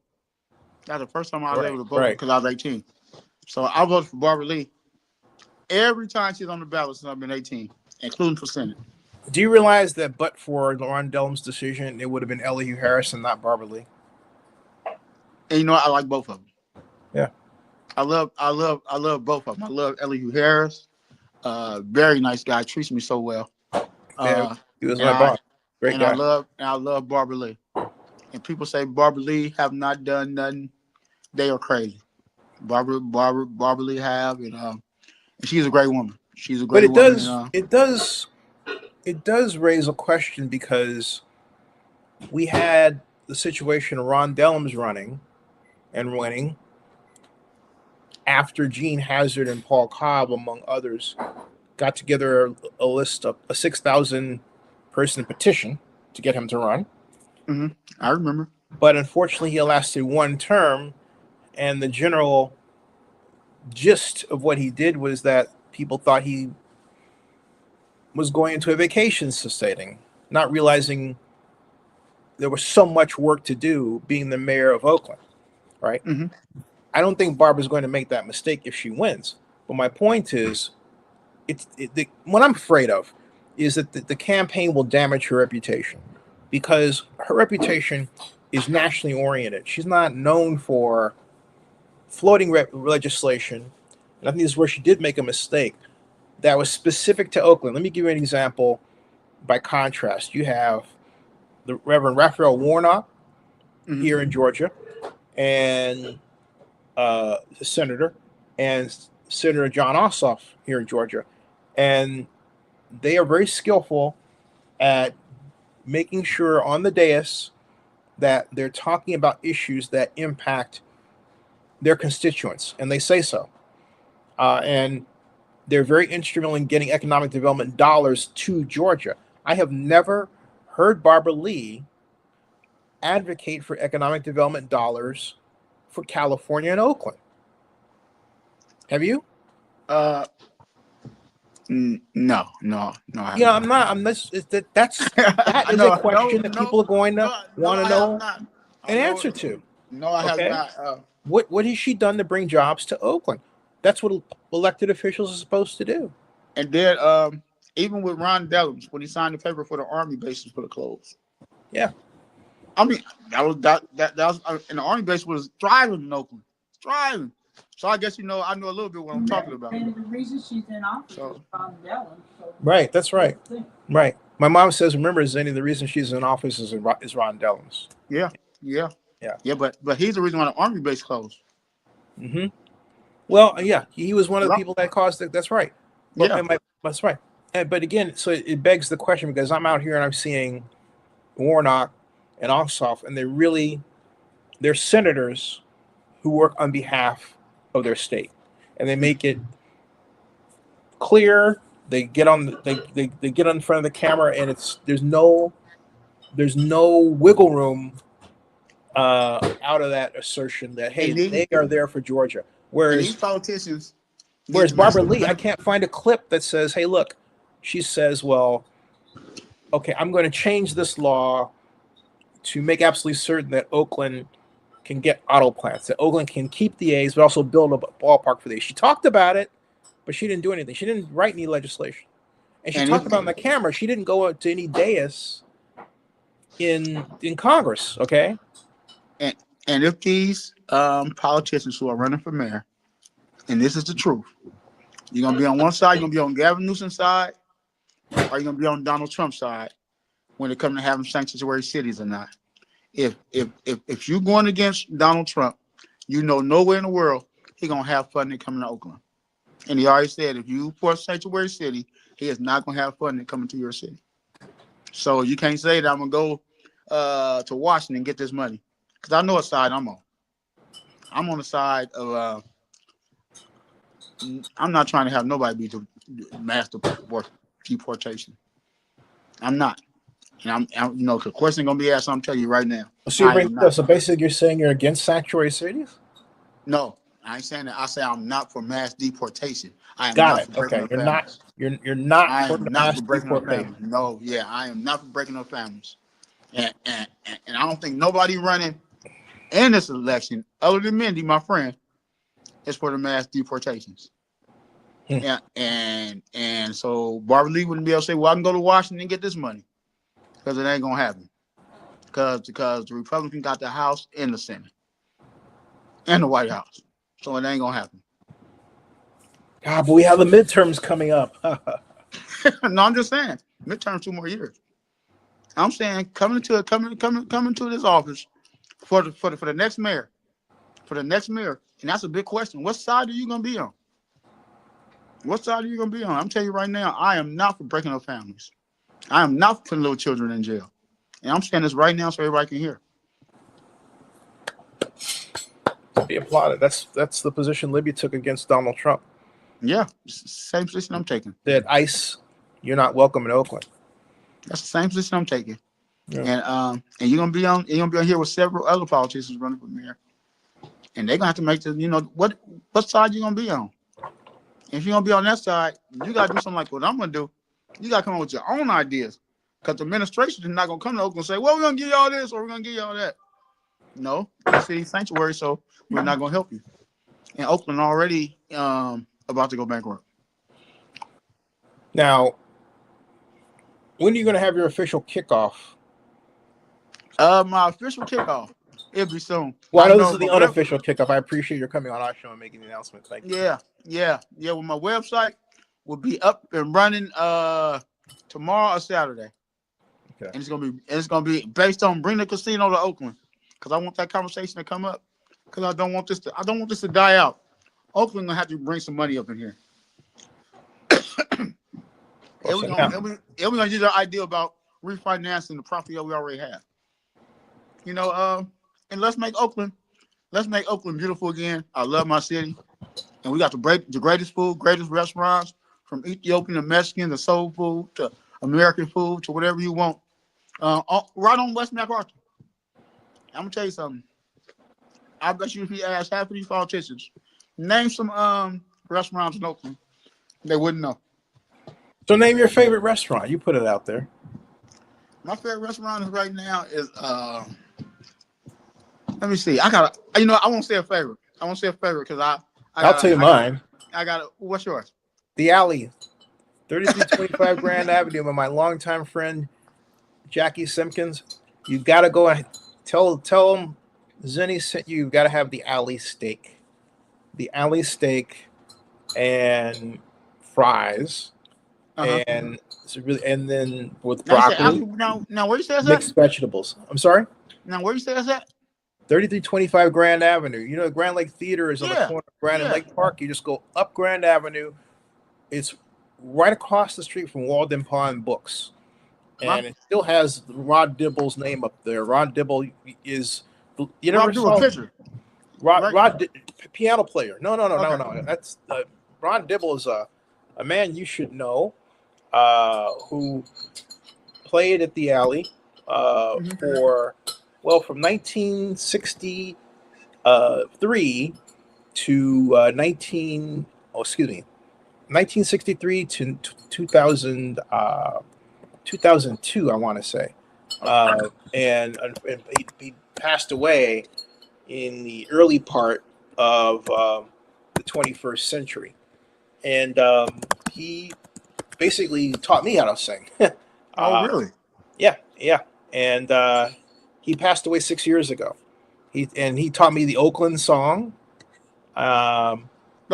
That's the first time I was able to vote right. because I was 18. So I voted for Barbara Lee every time she's on the ballot since I've been 18, including for Senate. Do you realize that but for Ron Dellum's decision, it would have been Elihu Harris and not Barbara Lee? And you know what? I like both of them. Yeah. I love both of them. I love Elihu Harris. Very nice guy. Treats me so well. Yeah, he was and my boss. Great and guy. I love Barbara Lee. And people say Barbara Lee have not done nothing. They are crazy. Barbara Lee have, and she's a great woman. She's a But great woman. it does raise a question because we had the situation Ron Dellum's running and winning after Gene Hazard and Paul Cobb, among others, got together a list of a 6,000 person petition to get him to run. Mm-hmm. I remember. But unfortunately, he lasted one term, and the general gist of what he did was that people thought he was going into a vacation setting, not realizing there was so much work to do being the mayor of Oakland, right? Mm-hmm. I don't think Barbara's going to make that mistake if she wins. But my point is, what I'm afraid of is that the campaign will damage her reputation because her reputation is nationally oriented. She's not known for floating legislation. And I think this is where she did make a mistake that was specific to Oakland. Let me give you an example. By contrast, you have the Reverend Raphael Warnock here in Georgia, and the senator, and Senator John Ossoff here in Georgia. And they are very skillful at making sure on the dais that they're talking about issues that impact their constituents, and they say so. And they're very instrumental in getting economic development dollars to Georgia. I have never heard Barbara Lee advocate for economic development dollars for California and Oakland. Have you? No. I'm not. I'm this. That is a question that people are going to want to know an answer to. No, I have not. What has she done to bring jobs to Oakland? That's what elected officials are supposed to do. And then, even with Ron Dellums, when he signed the paper for the Army bases for the close. Yeah. I mean, that was and the Army base was thriving in Oakland. Thriving. So I guess I know a little bit what I'm talking about. And the reason she's in office is Ron Dellum. So Right, that's right. Right. My mom says, remember, Zenny, the reason she's in office is Ron Dellums. Yeah. But he's the reason why the Army base closed. Mm-hmm. Well, yeah, he was one of the people that caused it. That's right. That's right. But again, so it begs the question because I'm out here and I'm seeing Warnock and Ossoff, and they're senators who work on behalf of their state, and they make it clear. They get on they get in front of the camera, and there's no wiggle room out of that assertion that they are there for Georgia. Whereas these politicians, Barbara Lee, I can't find a clip that says, "Hey, look," she says, "Well, okay, I'm going to change this law to make absolutely certain that Oakland can get auto plants, that Oakland can keep the A's, but also build a ballpark for the A's." She talked about it, but she didn't do anything. She didn't write any legislation. And she talked about it on the camera. She didn't go to any dais in Congress, okay? And if these politicians who are running for mayor, and this is the truth, you're going to be on one side, you're going to be on Gavin Newsom's side, or you're going to be on Donald Trump's side when it comes to having sanctuary cities or not. If you're going against Donald Trump, you know nowhere in the world he's going to have funding coming to Oakland. And he already said if you for Sanctuary City, he is not going to have fun in coming to your city. So you can't say that I'm going to go to Washington and get this money. Because I know what side I'm on. I'm on the side of, I'm not trying to have nobody be to mass deportation. I'm not. And I'm the question going to be asked, I'm telling you right now. So basically you're saying you're against sanctuary cities? No, I ain't saying that. I say I'm not for mass deportation. I am Got not it. for breaking Okay. up You're families. not I for am not mass for breaking up deportation. families. No, yeah, I am not for breaking up families. And I don't think nobody running in this election, other than Mindy, my friend, is for the mass deportations. Yeah, and so Barbara Lee wouldn't be able to say, well, I can go to Washington and get this money. Because it ain't gonna happen. Because the Republican got the House and the Senate. And the White House. So it ain't gonna happen. God, but we have the midterms coming up. No, I'm just saying, midterm 2 more years. I'm saying coming to this office for the next mayor, and that's a big question. What side are you gonna be on? What side are you gonna be on? I'm telling you right now, I am not for breaking up families. I am not for putting little children in jail, and I'm saying this right now so everybody can hear. Be applauded. That's the position Libby took against Donald Trump. Yeah, same position I'm taking. That ICE, you're not welcome in Oakland. That's the same position I'm taking. Yeah. And you're gonna be on here with several other politicians running for mayor, and they're gonna have to make the what side you gonna be on. If you're gonna be on that side, you gotta do something like what I'm gonna do. You gotta come up with your own ideas, because the administration is not gonna come to Oakland and say, "Well, we're gonna give y'all this or we're gonna give y'all that." No, it's city sanctuary, so we're not gonna help you. And Oakland already about to go bankrupt. Now, when are you going to have your official kickoff? My official kickoff, it'll be soon. Well, I know this is the unofficial kickoff. I appreciate your coming on our show and making the announcement. Thank you. Yeah. Well, my website will be up and running tomorrow or Saturday. Okay. And it's gonna be based on bring the casino to Oakland, because I want that conversation to come up, because I don't want this to die out. Oakland gonna have to bring some money up in here. We're gonna use our idea about refinancing the property that we already have. And let's make Oakland beautiful again. I love my city, and we got the greatest food, greatest restaurants, from Ethiopian to Mexican to soul food to American food to whatever you want. Right on West MacArthur. I'm gonna tell you something. I bet you if you ask half of these politicians, name some restaurants in Oakland, they wouldn't know. So name your favorite restaurant. You put it out there. My favorite restaurant right now is let me see. I won't say a favorite. I won't say a favorite because I'll tell you mine. I got it. What's yours? The Alley, 3325 Grand Avenue. With my longtime friend Jackie Simpkins. You got to go and tell them Zenny sent you. You got to have the Alley steak. The Alley steak and fries. And then with broccoli. Now where you say mixed vegetables. I'm sorry. Now where you say that? 3325 Grand Avenue. You know, the Grand Lake Theater is on the corner of Grand and Lake Park. You just go up Grand Avenue. It's right across the street from Walden Pond Books, and it still has Rod Dibble's name up there. Rod Dibble is never saw a picture. Rod piano player. No. That's Ron Dibble is a man you should know. Who played at the Alley from 1963 to 1963 to 2002, I want to say, and he passed away in the early part of the 21st century, and he basically taught me how to sing. Oh, really? Yeah. And he passed away 6 years ago. He taught me the Oakland song. No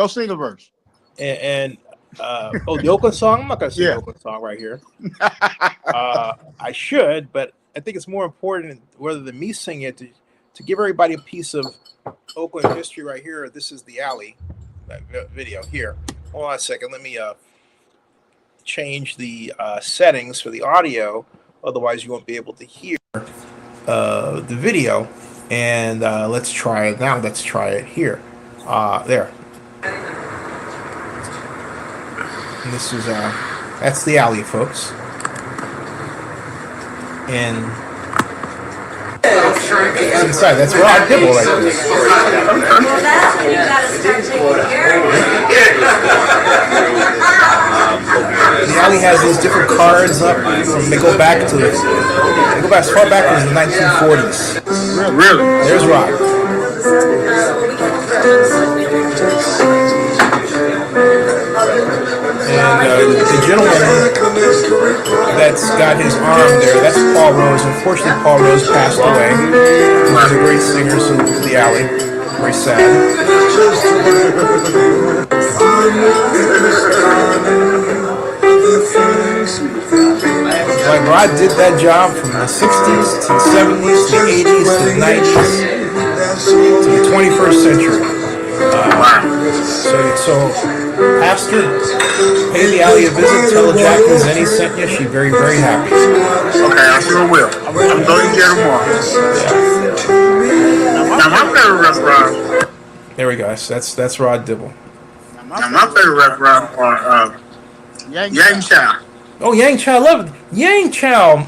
single verse. The Oakland song. I'm not going to sing the Oakland song right here. I should, but I think it's more important rather than me sing it to give everybody a piece of Oakland history right here. This is the Alley video here. Hold on a second. Let me change the settings for the audio. Otherwise, you won't be able to hear the video. And let's try it now. Let's try it here. There. And this is that's the alley, folks. And it's inside. That's Rod Dibble right there. Well, that's when you gotta start taking care of it. The alley has these different cards up from they go back as far back as the 1940s. Really? There's Rod. And the gentleman that's got his arm there, that's Paul Rose. Unfortunately, Paul Rose passed away. He was a great singer, so the alley. Very sad. Like Rod did that job from the 60s to the 70s to the 80s to the 90s to the 21st century. So Pastor, pay the alley a visit, tell Jackie Zenny sent you. She's very, very happy. Okay, I sure will. I'm going to get her more. Now, my favorite restaurant. There we go. That's Rod Dibble. Now, my favorite restaurant are Yang Chow. Oh, Yang Chow, I love it. Yang Chow.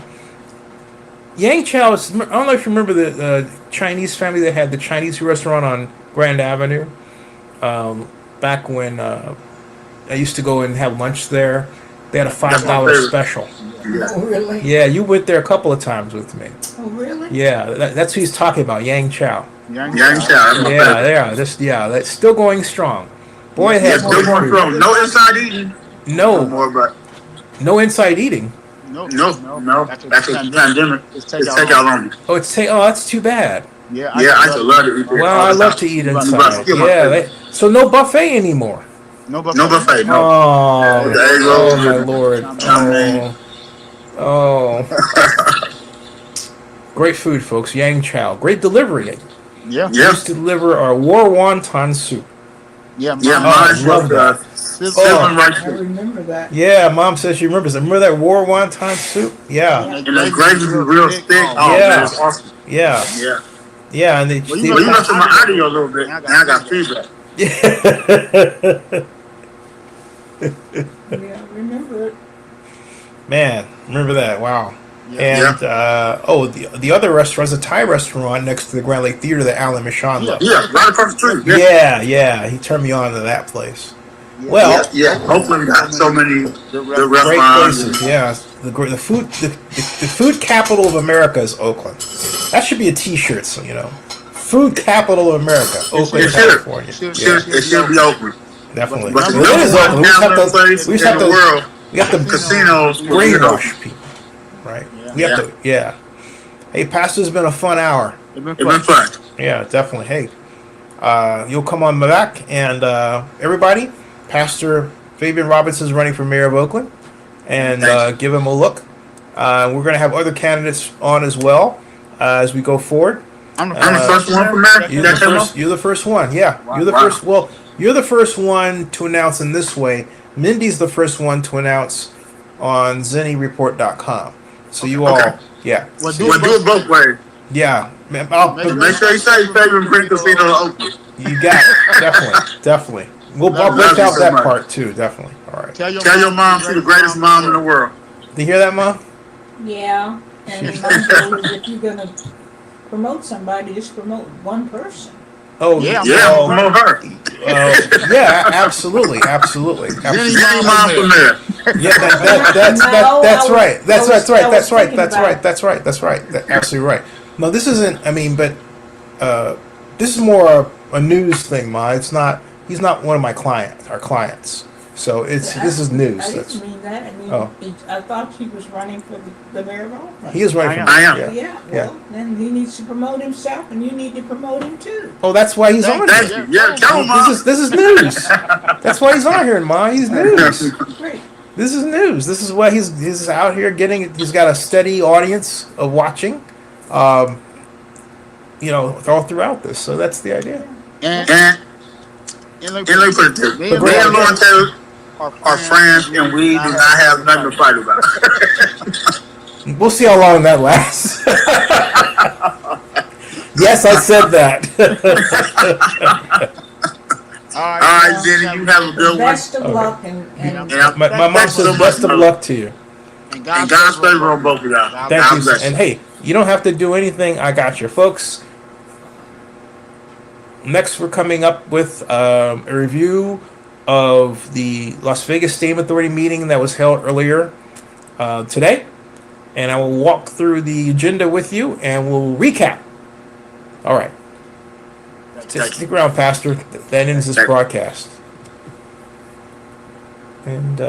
Yang Chow is, I don't know if you remember the Chinese family that had the Chinese restaurant on Grand Avenue. Back when I used to go and have lunch there, they had a $5 special. Oh, really? Yeah, you went there a couple of times with me. Oh, really? Yeah, that's who he's talking about, Yang Chow. Yang Chow. Yeah, that's still going strong. Boy, it has still going strong. No inside eating. No inside eating. No. That's a pandemic. It's takeout only. Oh, that's too bad. Yeah, I used to love to eat there. Well, I love to eat inside. Yeah, so no buffet anymore. No buffet. No. Oh my Lord. Oh. Great food, folks. Yang Chow. Great delivery. Yeah. We used to deliver our war wonton soup. Yeah, I love that. I remember that. Yeah, Mom says she remembers it. Remember that war wonton soup? Yeah. And the gravy was real thick. Yeah. That's awesome. Yeah. Yeah. Yeah, and Well, you messed with my audio a little bit, and I got feedback. Yeah. Yeah, I remember it. Man, remember that? Wow. Yeah. And the other restaurant's a Thai restaurant next to the Grand Lake Theater that Alan Michon loves. Yeah, right across the street. Yeah. He turned me on to that place. Well, Oakland got so many good great restaurants. places. Yeah, the food capital of America is Oakland. That should be a T-shirt. So food capital of America, Oakland, California. It should be Oakland. Definitely. But the It is Oakland. we have the casinos brainwash people, right? We have to. Yeah. Hey, Pastor's been a fun hour. It's been fun. Yeah, definitely. Hey, you'll come on back, and everybody, Pastor Fabian Robinson is running for mayor of Oakland, and give him a look. We're going to have other candidates on as well as we go forward. I'm the first one for mayor. You're the first one. Yeah, you're the first. Well, you're the first one to announce in this way. Mindy's the first one to announce on ZennyReport.com. So you all, yeah. We'll do it both ways. Yeah. Make sure you say Fabian bring casino to Oakland. You got it. Definitely. We'll break out that part too. Definitely. All right. Tell your mom she's the greatest mom in the world. Do you hear that, Mom? Yeah, and the mom goes, if you're gonna promote somebody, just promote one person. Oh promote her. Yeah, absolutely. Any mom from there. Yeah, that's right. That's right. That's absolutely right. No, this isn't. I mean, but this is more a news thing, Ma. It's not. He's not one of my clients. Our clients. So this is news. I didn't mean that. I mean, I thought he was running for the mayor of Oakland. He is running. I am. Well, then he needs to promote himself, and you need to promote him too. Oh, that's why he's on Thank here. you. Yeah, tell him, Mom. This is news. That's why he's on here, Ma. He's news. Great. This is news. This is why he's out here getting. He's got a steady audience of watching. All throughout this. So that's the idea. And And let And let me put it this: me and Lauren Taylor are friends, and we do not have nothing to fight about. We'll see how long that lasts. Yes, I said that. All All right, Jenny, you have a good one. Best of Okay. luck and My mom says best of luck to you. And God's favor on both of y'all. Thank God you. bless And hey, you don't have to do anything. I got you, folks. Next, we're coming up with a review of the Las Vegas Stadium Authority meeting that was held earlier today. And I will walk through the agenda with you and we'll recap. All right. Stick around, Pastor. That ends this broadcast. And